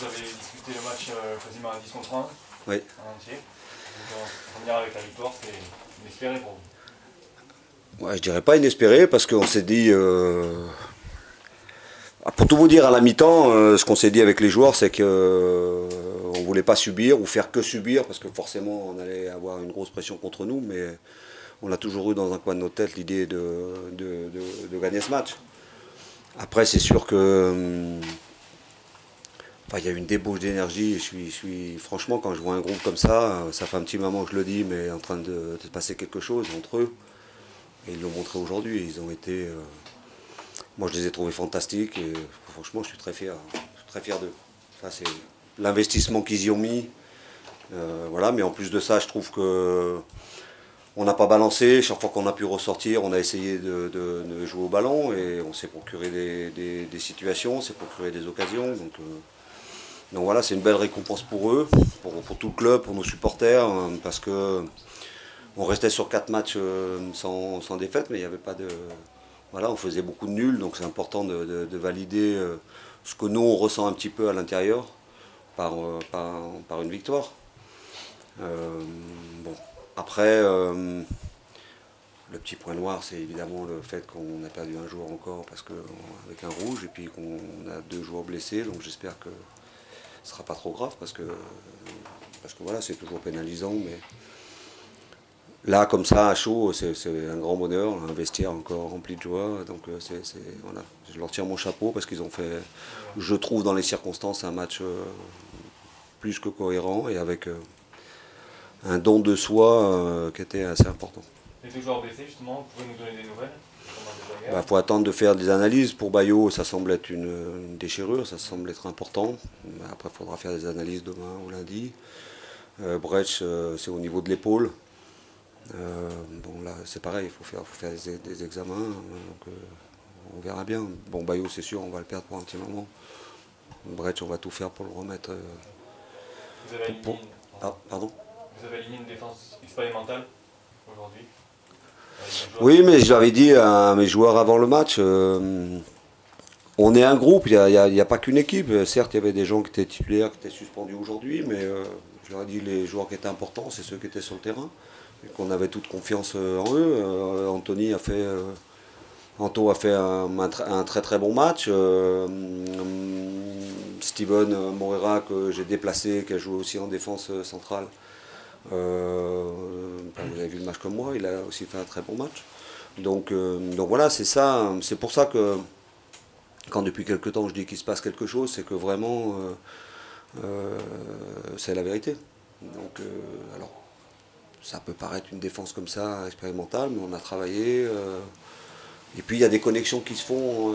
vous avez disputé le match quasiment à 10 contre 1 Oui. en entier. Donc, revenir avec la victoire, c'est inespéré pour vous. Ouais, je dirais pas inespéré parce qu'on s'est dit. Pour tout vous dire, à la mi-temps, ce qu'on s'est dit avec les joueurs, c'est qu'on ne voulait pas subir ou faire que subir parce que forcément on allait avoir une grosse pression contre nous, mais on a toujours eu dans un coin de notre tête l'idée de gagner ce match. Après, c'est sûr que. Il y a une débauche d'énergie. Franchement, quand je vois un groupe comme ça fait un petit moment que je le dis, mais en train de se passer quelque chose entre eux. Et ils l'ont montré aujourd'hui. Ils ont été. Moi, je les ai trouvés fantastiques et franchement, je suis très fier d'eux. Ça, c'est l'investissement qu'ils y ont mis. Voilà, mais en plus de ça, je trouve que on n'a pas balancé. Chaque fois qu'on a pu ressortir, on a essayé de jouer au ballon et on s'est procuré des situations, on s'est procuré des occasions. Donc voilà, c'est une belle récompense pour eux, pour tout le club, pour nos supporters, parce que on restait sur 4 matchs sans défaite, mais il n'y avait pas de. Voilà, on faisait beaucoup de nuls, donc c'est important de valider ce que nous on ressent un petit peu à l'intérieur par une victoire. Bon, après, le petit point noir, c'est évidemment le fait qu'on a perdu un joueur encore parce avec un rouge et puis qu'on a 2 joueurs blessés, donc j'espère que ce ne sera pas trop grave parce que voilà, c'est toujours pénalisant, mais là, comme ça, à chaud, c'est un grand bonheur, un vestiaire encore rempli de joie. Donc voilà, je leur tire mon chapeau parce qu'ils ont fait, je trouve, dans les circonstances, un match plus que cohérent et avec un don de soi qui était assez important. Les 2 joueurs blessés, justement, vous pouvez nous donner des nouvelles? Il faut attendre de faire des analyses. Pour Bayo, ça semble être une déchirure, ça semble être important. Après, il faudra faire des analyses demain ou lundi. Brecht, c'est au niveau de l'épaule. Bon là c'est pareil, il faut faire des examens, donc on verra bien. Bon Bayo c'est sûr, on va le perdre pour un petit moment. Brecht on va tout faire pour le remettre. Vous avez aligné, pardon. Vous avez aligné une défense expérimentale aujourd'hui? Oui, mais je l'avais dit à mes joueurs avant le match, on est un groupe, il n'y a pas qu'une équipe. Certes il y avait des gens qui étaient titulaires, qui étaient suspendus aujourd'hui, mais je leur ai dit les joueurs qui étaient importants, c'est ceux qui étaient sur le terrain. Et qu'on avait toute confiance en eux. Anto a fait un très très bon match. Steven Moreira, que j'ai déplacé, qui a joué aussi en défense centrale. Vous avez vu le match comme moi, il a aussi fait un très bon match. Donc voilà, c'est ça. C'est pour ça que quand depuis quelques temps je dis qu'il se passe quelque chose, c'est que vraiment c'est la vérité. Donc alors. Ça peut paraître une défense comme ça, expérimentale, mais on a travaillé. Et puis il y a des connexions qui se font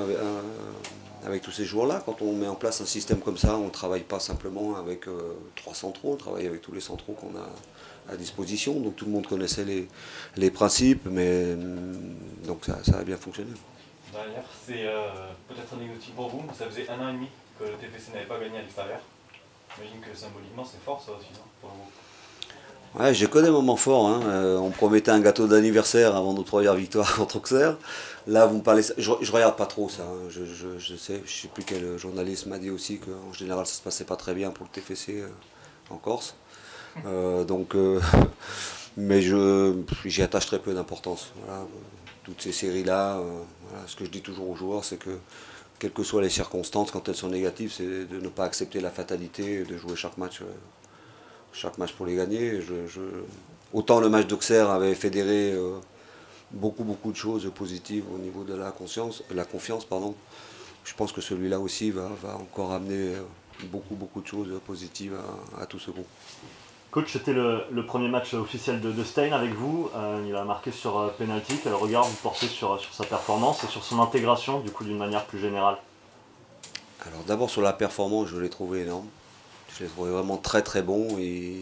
avec tous ces joueurs-là. Quand on met en place un système comme ça, on ne travaille pas simplement avec 3 centraux, on travaille avec tous les centraux qu'on a à disposition. Donc tout le monde connaissait les principes, mais donc ça a bien fonctionné. D'ailleurs, c'est peut-être anecdotique pour vous, mais ça faisait 1 an et demi que le TFC n'avait pas gagné à l'extérieur. J'imagine que symboliquement c'est fort ça aussi, non, pour vous? Ouais, j'ai connu des moments forts. Hein. On promettait un gâteau d'anniversaire avant notre première victoire contre Auxerre. Là, vous me parlez. Je regarde pas trop ça. Hein. Je sais plus quel journaliste m'a dit aussi qu'en général, ça se passait pas très bien pour le TFC en Corse. Mais j'y attache très peu d'importance. Voilà. Toutes ces séries-là, voilà. Ce que je dis toujours aux joueurs, c'est que quelles que soient les circonstances, quand elles sont négatives, c'est de ne pas accepter la fatalité et de jouer chaque match pour les gagner. Autant le match d'Auxerre avait fédéré beaucoup de choses positives au niveau de la confiance. Je pense que celui-là aussi va encore amener beaucoup de choses positives à tout ce groupe. Coach, c'était le premier match officiel de Stein avec vous. Il a marqué sur penalty. Quel regard vous portez sur sa performance et sur son intégration du coup d'une manière plus générale? Alors d'abord sur la performance, je l'ai trouvé énorme. Je l'ai trouvé vraiment très très bon et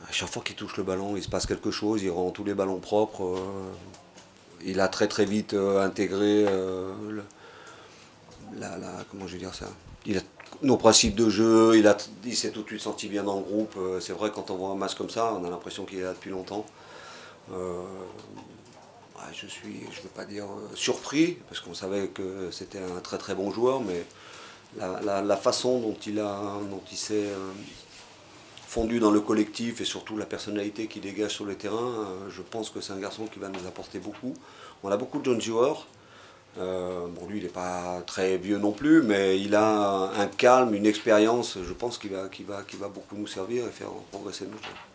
à chaque fois qu'il touche le ballon, il se passe quelque chose, il rend tous les ballons propres. Il a très vite intégré comment je vais dire ça, nos principes de jeu, il s'est tout de suite senti bien dans le groupe. C'est vrai quand on voit un match comme ça, on a l'impression qu'il est là depuis longtemps. Je ne veux pas dire surpris, parce qu'on savait que c'était un très bon joueur, mais la façon dont il s'est fondu dans le collectif et surtout la personnalité qu'il dégage sur le terrain, je pense que c'est un garçon qui va nous apporter beaucoup. On a beaucoup de jeunes joueurs. Bon, lui, il n'est pas très vieux non plus, mais il a un calme, une expérience. Je pense qu'il va beaucoup nous servir et faire progresser nos jeunes.